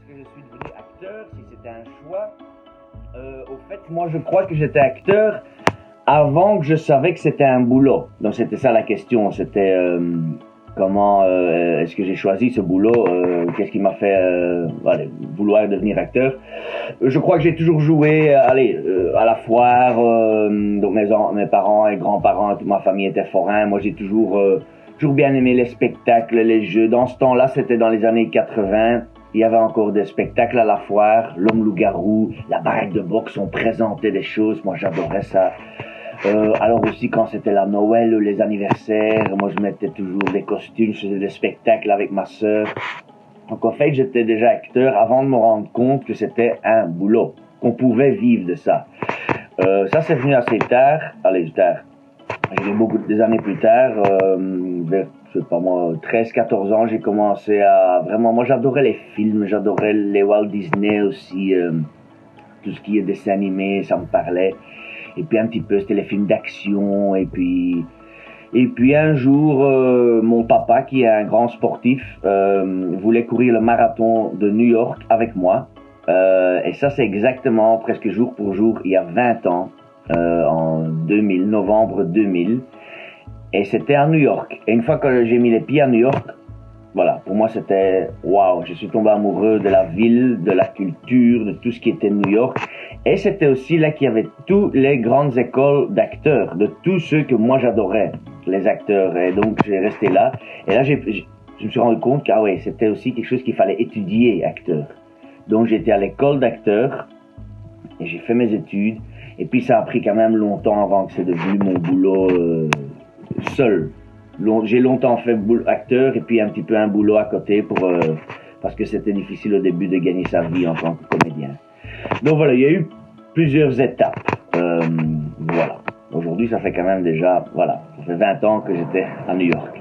que je suis devenu acteur, si c'était un choix. Au fait, moi je crois que j'étais acteur avant que je savais que c'était un boulot. Donc c'était ça la question, c'était comment est-ce que j'ai choisi ce boulot, qu'est-ce qui m'a fait vouloir devenir acteur. Je crois que j'ai toujours joué à la foire, donc mes parents et grands-parents, toute ma famille était forain. Moi j'ai toujours bien aimé les spectacles, les jeux. Dans ce temps-là, c'était dans les années 80. Il y avait encore des spectacles à la foire, l'homme loup-garou, la baraque de boxe, on présentait des choses. Moi, j'adorais ça. Alors aussi, quand c'était la Noël ou les anniversaires, moi, je mettais toujours des costumes, je faisais des spectacles avec ma sœur. Donc, en fait, j'étais déjà acteur avant de me rendre compte que c'était un boulot, qu'on pouvait vivre de ça. Ça, c'est venu assez tard. J'ai des années plus tard, vers, je sais pas moi, 13-14 ans, j'ai commencé à vraiment, moi j'adorais les films, j'adorais les Walt Disney aussi, tout ce qui est dessin animé, ça me parlait. Et puis un petit peu, c'était les films d'action, et puis un jour, mon papa, qui est un grand sportif, voulait courir le marathon de New York avec moi. Et ça, c'est exactement, presque jour pour jour, il y a 20 ans. En 2000, novembre 2000, et c'était à New York. Et une fois que j'ai mis les pieds à New York, voilà, pour moi c'était waouh, je suis tombé amoureux de la ville, de la culture, de tout ce qui était New York. Et c'était aussi là qu'il y avait toutes les grandes écoles d'acteurs, de tous ceux que moi j'adorais, les acteurs. Et donc j'ai resté là. Et là je me suis rendu compte que c'était aussi quelque chose qu'il fallait étudier, acteur. Donc j'étais à l'école d'acteurs et j'ai fait mes études. Et puis ça a pris quand même longtemps avant que c'est devenu mon boulot seul. J'ai longtemps fait acteur et puis un petit peu un boulot à côté parce que c'était difficile au début de gagner sa vie en tant que comédien. Donc voilà, il y a eu plusieurs étapes. Voilà. Aujourd'hui, ça fait quand même déjà, ça fait 20 ans que j'étais à New York.